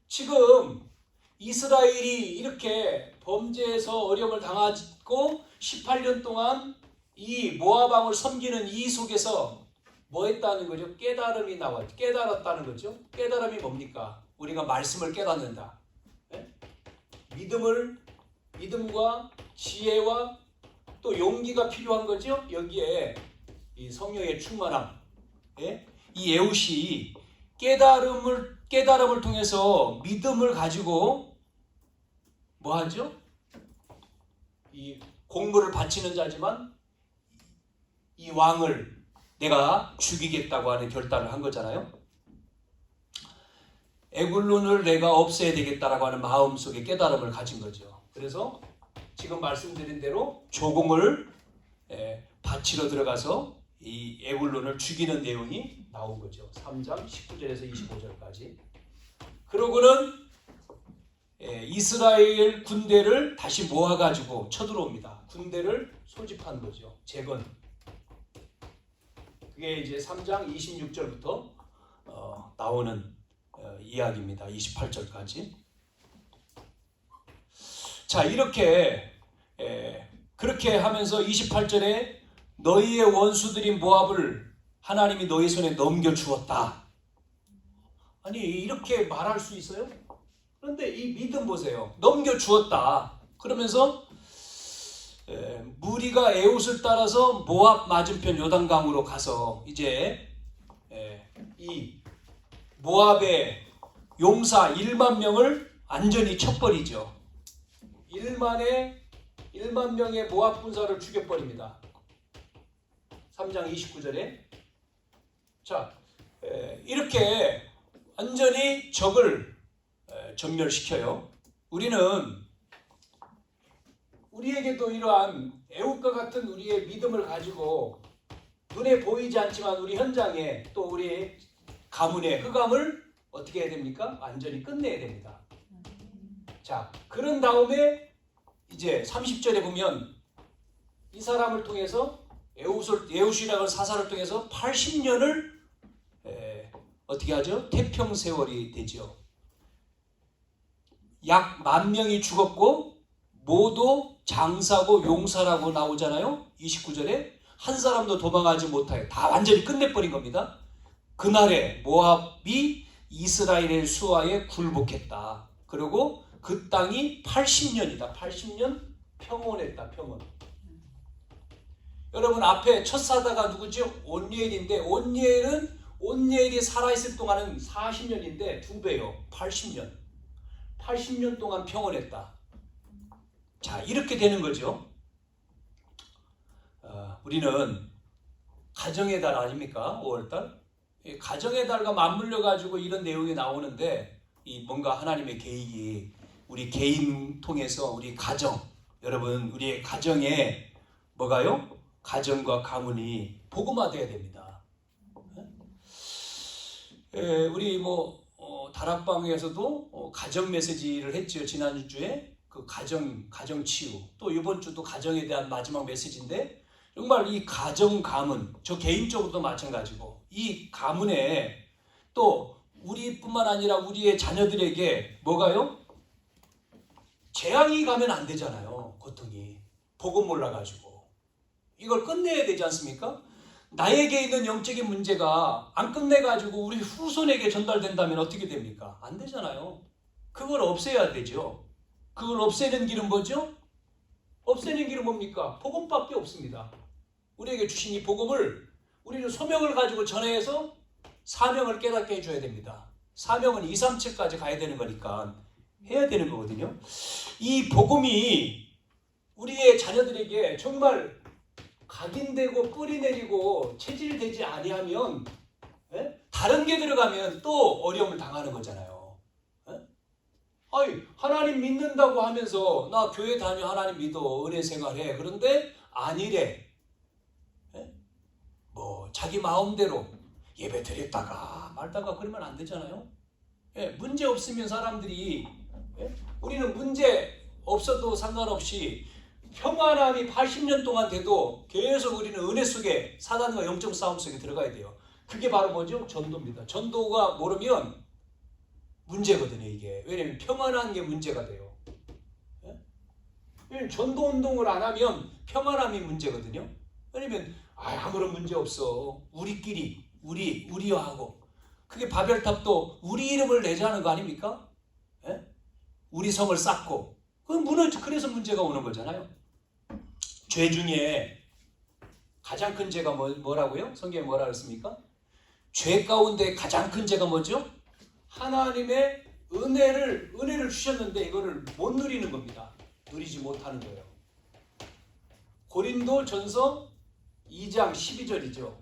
지금 이스라엘이 이렇게 범죄에서 어려움을 당하고 18년 동안 이 모압 왕을 섬기는 이 속에서 뭐 했다는 거죠? 깨달음이 나와요. 깨달았다는 거죠. 깨달음이 뭡니까? 우리가 말씀을 깨닫는다. 믿음과 지혜와 또 용기가 필요한 거죠. 여기에 이 성령의 충만함. 이 에웃이 깨달음을 통해서 믿음을 가지고 뭐 하죠? 이 공물을 바치는 자지만 이 왕을 내가 죽이겠다고 하는 결단을 한 거잖아요. 에굴론을 내가 없애야 되겠다라고 하는 마음속에 깨달음을 가진 거죠. 그래서 지금 말씀드린 대로 조공을 바치러 들어가서 이 에굴론을 죽이는 내용이 나온 거죠. 3장 19절에서 25절까지. 그러고는 이스라엘 군대를 다시 모아가지고 쳐들어옵니다. 군대를 소집한 거죠. 재건. 그게 이제 3장 26절부터 나오는 이야기입니다. 28절까지. 자, 이렇게 그렇게 하면서 28절에 너희의 원수들인 모압을 하나님이 너희 손에 넘겨주었다. 아니 이렇게 말할 수 있어요? 그런데 이 믿음 보세요. 넘겨주었다. 그러면서 무리가 에웃을 따라서 모압 맞은편 요단강으로 가서 이제 이 모압의 용사 1만 명을 완전히 쳐버리죠. 1만 명의 모압 군사를 죽여버립니다. 3장 29절에. 자, 이렇게 완전히 적을 전멸시켜요. 우리에게도 이러한 에웃과 같은 우리의 믿음을 가지고 눈에 보이지 않지만 우리 현장에 또 우리 가문의 흑암을 어떻게 해야 됩니까? 완전히 끝내야 됩니다. 자, 그런 다음에 이제 30절에 보면 이 사람을 통해서 에웃이라는 사사를 통해서 80년을 어떻게 하죠? 태평세월이 되죠. 약 10,000명이 죽었고 모두 장사고 용사라고 나오잖아요. 29절에 한 사람도 도망하지 못하여 다 완전히 끝내버린 겁니다. 그날에 모압이 이스라엘의 수하에 굴복했다. 그리고 그 땅이 80년이다. 80년 평온했다. 평온. 여러분 앞에 첫 사다가 누구죠? 온니엘인데 온니엘이 살아있을 동안은 40년인데 2배요. 80년. 80년 동안 평온했다. 자, 이렇게 되는 거죠. 우리는 가정의 달 아닙니까? 5월달. 가정의 달과 맞물려 가지고 이런 내용이 나오는데 이 뭔가 하나님의 계획이 우리 개인 통해서 우리 가정, 여러분 우리의 가정에 뭐가요? 가정과 가문이 복음화돼야 됩니다. 우리 다락방에서도 가정 메시지를 했죠. 지난주에 그 가정 치유, 또 이번 주도 가정에 대한 마지막 메시지인데 정말 이 가정 가문, 저 개인적으로도 마찬가지고 이 가문에 또 우리뿐만 아니라 우리의 자녀들에게 뭐가요? 재앙이 가면 안 되잖아요. 고통이 복음 몰라가지고 이걸 끝내야 되지 않습니까? 나에게 있는 영적인 문제가 안 끝내가지고 우리 후손에게 전달된다면 어떻게 됩니까? 안 되잖아요. 그걸 없애야 되죠. 그걸 없애는 길은 뭐죠? 없애는 길은 뭡니까? 복음밖에 없습니다. 우리에게 주신 이 복음을 우리는 소명을 가지고 전해서 사명을 깨닫게 해줘야 됩니다. 사명은 2, 3, 7까지 가야 되는 거니까 해야 되는 거거든요. 이 복음이 우리의 자녀들에게 정말 각인되고 뿌리 내리고 체질되지 아니하면 다른 게 들어가면 또 어려움을 당하는 거잖아요. 아니, 하나님 믿는다고 하면서 나 교회 다녀 하나님 믿어 은혜 생활해. 그런데 아니래. 자기 마음대로 예배 드렸다가 말다가 그러면 안 되잖아요. 문제 없으면 사람들이 우리는 문제 없어도 상관없이 평안함이 80년 동안 돼도 계속 우리는 은혜 속에 사단과 영적 싸움 속에 들어가야 돼요. 그게 바로 뭐죠? 전도입니다. 전도가 모르면 문제거든요, 이게. 왜냐하면 평안한 게 문제가 돼요. 왜냐하면 전도 운동을 안 하면 평안함이 문제거든요. 왜냐하면 아무런 문제 없어. 우리끼리 우리와 하고 그게 바벨탑도 우리 이름을 내자는 거 아닙니까? 우리 성을 쌓고 그래서 문제가 오는 거잖아요. 죄 중에 가장 큰 죄가 뭐라고요? 성경에 뭐라 그랬습니까? 죄 가운데 가장 큰 죄가 뭐죠? 하나님의 은혜를 주셨는데 이거를 못 누리는 겁니다. 누리지 못하는 거예요. 고린도전서 2장 12절이죠.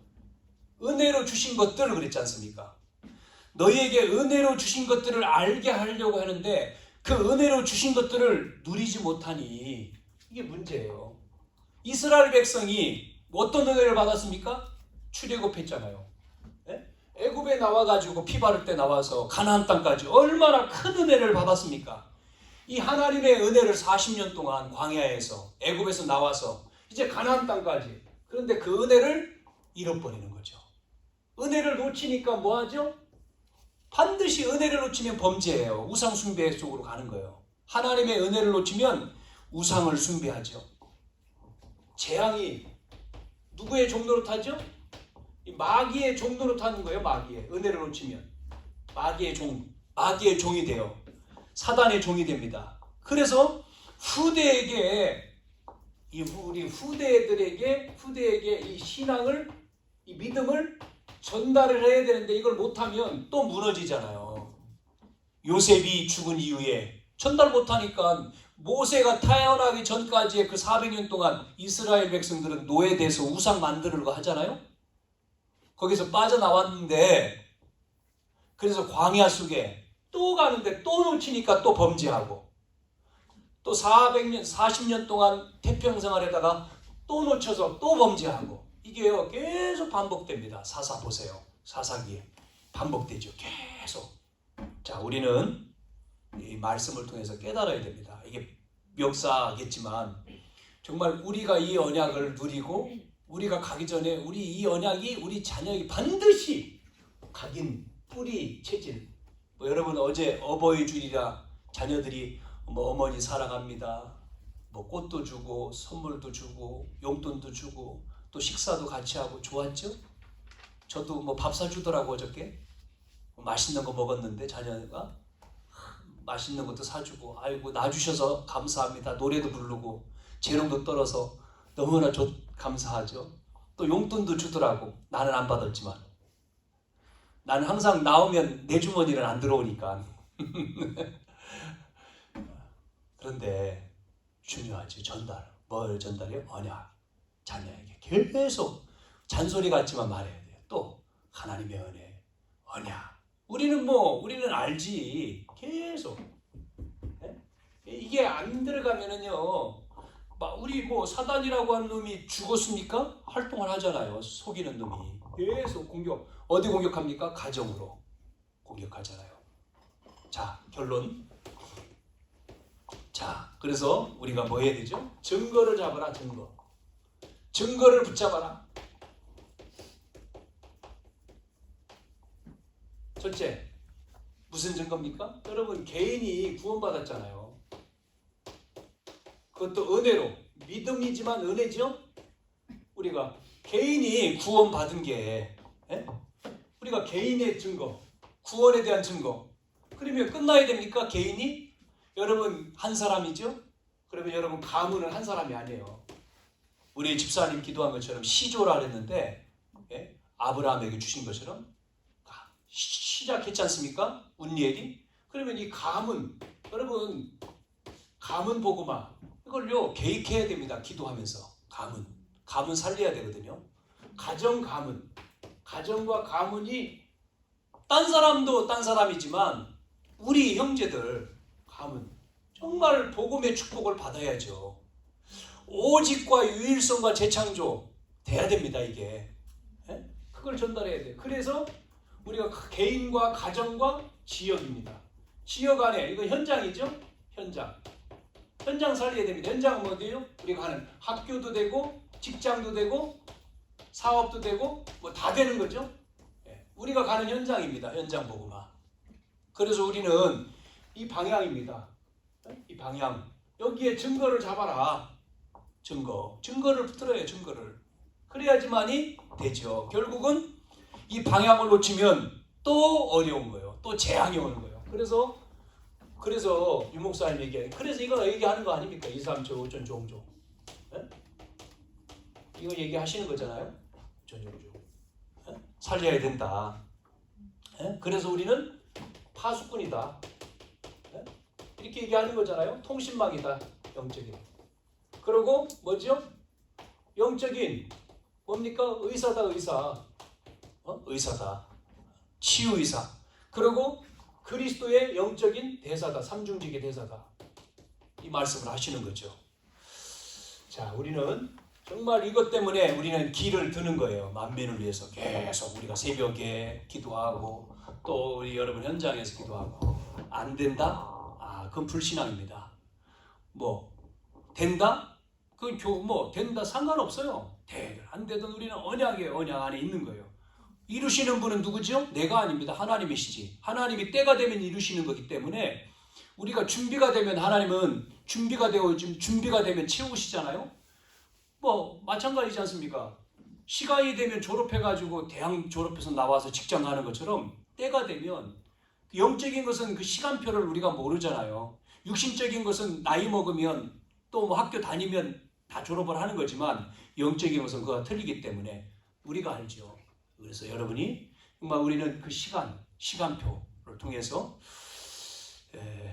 은혜로 주신 것들을 그랬지 않습니까? 너희에게 은혜로 주신 것들을 알게 하려고 하는데 그 은혜로 주신 것들을 누리지 못하니 이게 문제예요. 이스라엘 백성이 어떤 은혜를 받았습니까? 출애굽했잖아요. 애굽에 나와가지고 피 바를 때 나와서 가나안 땅까지 얼마나 큰 은혜를 받았습니까? 이 하나님의 은혜를 40년 동안 광야에서 애굽에서 나와서 이제 가나안 땅까지, 그런데 그 은혜를 잃어버리는 거죠. 은혜를 놓치니까 뭐하죠? 반드시 은혜를 놓치면 범죄예요. 우상 숭배 쪽으로 가는 거예요. 하나님의 은혜를 놓치면 우상을 숭배하죠. 재앙이 누구의 종로로 타죠? 마귀의 종로로 타는 거예요. 마귀의 은혜를 놓치면 마귀의 종이 돼요. 사단의 종이 됩니다. 그래서 우리 후대에게 이 신앙을, 이 믿음을 전달을 해야 되는데 이걸 못하면 또 무너지잖아요. 요셉이 죽은 이후에 전달 못하니까 모세가 태어나기 전까지의 그 400년 동안 이스라엘 백성들은 노예돼서 우상 만들려고 하잖아요. 거기서 빠져나왔는데 그래서 광야 속에 또 가는데 또 놓치니까 또 범죄하고 또 40년 동안 태평 생활에다가 또 놓쳐서 또 범죄하고 이게요 계속 반복됩니다. 사사 보세요. 사사기에 반복되죠. 계속. 자, 우리는 이 말씀을 통해서 깨달아야 됩니다. 이게 역사겠지만 정말 우리가 이 언약을 누리고 우리가 가기 전에 이 언약이 우리 자녀에게 반드시 각인, 뿌리, 체질. 여러분 어제 어버이 주일이라 자녀들이 어머니 사랑합니다. 꽃도 주고 선물도 주고 용돈도 주고 또 식사도 같이 하고 좋았죠? 저도 밥 사주더라고 어저께. 맛있는 거 먹었는데 자녀가 맛있는 것도 사주고 아이고 놔주셔서 감사합니다. 노래도 부르고 재롱도 떨어서 너무나 감사하죠. 또 용돈도 주더라고. 나는 안 받았지만. 나는 항상 나오면 내 주머니는 안 들어오니까. 그런데 중요하지. 전달. 뭘 전달해요? 언약. 자녀에게 계속 잔소리 같지만 말해야 돼요. 또 하나님의 은혜, 언약. 우리는 알지. 계속. 이게 안 들어가면은요, 우리 사단이라고 하는 놈이 죽었습니까? 활동을 하잖아요. 속이는 놈이 계속 공격. 어디 공격합니까? 가정으로 공격하잖아요. 자, 결론. 자, 그래서 우리가 뭐 해야 되죠? 증거를 잡아라. 증거를 붙잡아라. 첫째, 무슨 증거입니까? 여러분, 개인이 구원받았잖아요. 그것도 은혜로. 믿음이지만 은혜죠? 우리가 개인이 구원받은 게, 우리가 개인의 증거, 구원에 대한 증거. 그러면 끝나야 됩니까? 개인이? 여러분, 한 사람이죠? 그러면 여러분, 가문은 한 사람이 아니에요. 우리 집사님 기도한 것처럼 시조라 그랬는데, 아브라함에게 주신 것처럼 시작했지 않습니까? 운리엘이. 그러면 이 가문, 여러분, 가문 복음화, 이걸요 계획해야 됩니다. 기도하면서. 가문 살려야 되거든요. 가정과 가문이 딴 사람도 딴 사람이지만 우리 형제들 가문 정말 복음의 축복을 받아야죠. 오직과 유일성과 재창조 돼야 됩니다. 이게 그걸 전달해야 돼요. 그래서 우리가 개인과 가정과 지역입니다. 지역 안에 이거 현장이죠. 현장 살려야 됩니다. 현장은 어디예요? 우리가 하는 학교도 되고 직장도 되고 사업도 되고 다 되는 거죠. 우리가 가는 현장입니다. 현장 복음화. 그래서 우리는 이 방향입니다. 이 방향. 여기에 증거를 잡아라. 증거를 붙들어야 해요. 증거를. 그래야지만이 되죠. 결국은 이 방향을 놓치면 또 어려운 거예요. 또 재앙이 오는 거예요. 그래서 유 목사님 그래서 이거 얘기하는 거 아닙니까? 2, 3, 5, 종종. 이거 얘기하시는 거잖아요. 살려야 된다. 그래서 우리는 파수꾼이다. 이렇게 얘기하는 거잖아요. 통신망이다. 영적인. 그리고 뭐죠? 영적인 뭡니까? 의사다. 의사다. 치유의사. 그리고 그리스도의 영적인 대사다. 삼중직의 대사다. 이 말씀을 하시는 거죠. 자, 우리는 정말 이것 때문에 우리는 기를 드는 거예요. 만민을 위해서 계속 우리가 새벽에 기도하고 또 우리 여러분 현장에서 기도하고. 안 된다? 그건 불신앙입니다. 된다? 된다 상관없어요. 안 되든 우리는 언약 안에 있는 거예요. 이루시는 분은 누구죠? 내가 아닙니다. 하나님이시지. 하나님이 때가 되면 이루시는 거기 때문에 우리가 준비가 되면 하나님은 준비가 되면 채우시잖아요. 마찬가지지 않습니까? 시간이 되면 졸업해가지고 대학 졸업해서 나와서 직장 가는 것처럼 때가 되면 영적인 것은 그 시간표를 우리가 모르잖아요. 육신적인 것은 나이 먹으면 또 학교 다니면 다 졸업을 하는 거지만 영적인 것은 그가 틀리기 때문에 우리가 알죠. 그래서 여러분이 정말 우리는 그 시간표를 통해서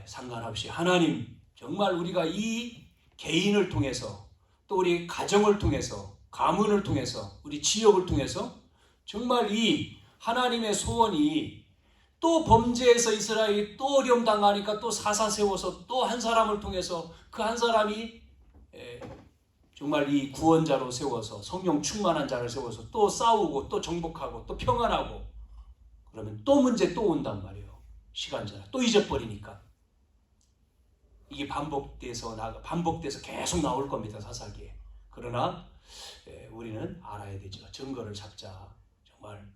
상관없이 하나님 정말 우리가 이 개인을 통해서 또 우리 가정을 통해서 가문을 통해서 우리 지역을 통해서 정말 이 하나님의 소원이 또 범죄에서 이스라엘이 또 어려움 당하니까 또 사사 세워서 또 한 사람을 통해서 그 한 사람이 정말 이 구원자로 세워서 성령 충만한 자를 세워서 또 싸우고 또 정복하고 또 평안하고 그러면 또 문제 또 온단 말이에요. 시간 지나 또 잊어버리니까 이게 반복돼서 계속 나올 겁니다. 사사기에. 그러나 우리는 알아야 되죠. 증거를 잡자. 정말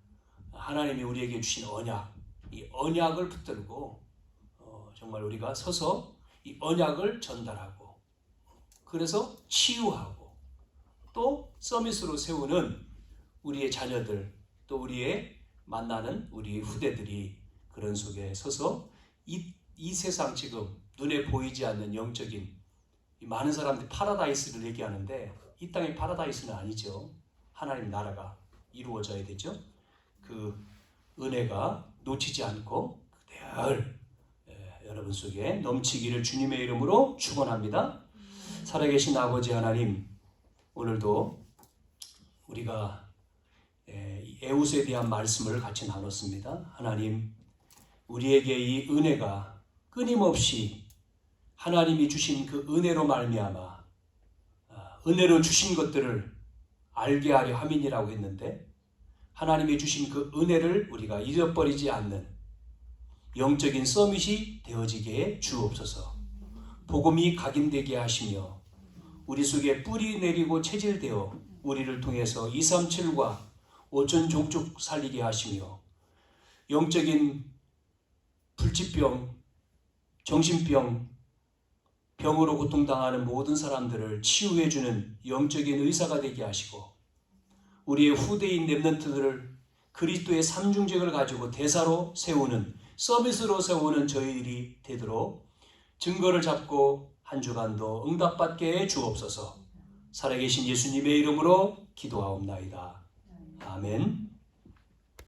하나님이 우리에게 주신 언약, 이 언약을 붙들고 정말 우리가 서서 이 언약을 전달하고 그래서 치유하고 또 서밋으로 세우는 우리의 자녀들 또 우리의 만나는 우리 후대들이 그런 속에 서서 이 세상 지금 눈에 보이지 않는 영적인 많은 사람들이 파라다이스를 얘기하는데 이 땅의 파라다이스는 아니죠. 하나님 나라가 이루어져야 되죠. 그 은혜가 놓치지 않고 늘 여러분 속에 넘치기를 주님의 이름으로 축원합니다. 살아계신 아버지 하나님, 오늘도 우리가 에우스에 대한 말씀을 같이 나눴습니다. 하나님, 우리에게 이 은혜가 끊임없이 하나님이 주신 그 은혜로 말미암아 은혜로 주신 것들을 알게 하려 함이니라고 했는데, 하나님이 주신 그 은혜를 우리가 잊어버리지 않는 영적인 서밋이 되어지게 주옵소서. 복음이 각인되게 하시며 우리 속에 뿌리 내리고 체질되어 우리를 통해서 237과 5천 족족 살리게 하시며 영적인 불치병, 정신병, 병으로 고통당하는 모든 사람들을 치유해주는 영적인 의사가 되게 하시고, 우리의 후대인 렘넌트들을 그리스도의 삼중직을 가지고 대사로 세우는, 서밋으로 세우는 저희들이 되도록 증거를 잡고 한 주간도 응답받게 해 주옵소서. 살아계신 예수님의 이름으로 기도하옵나이다. 아멘.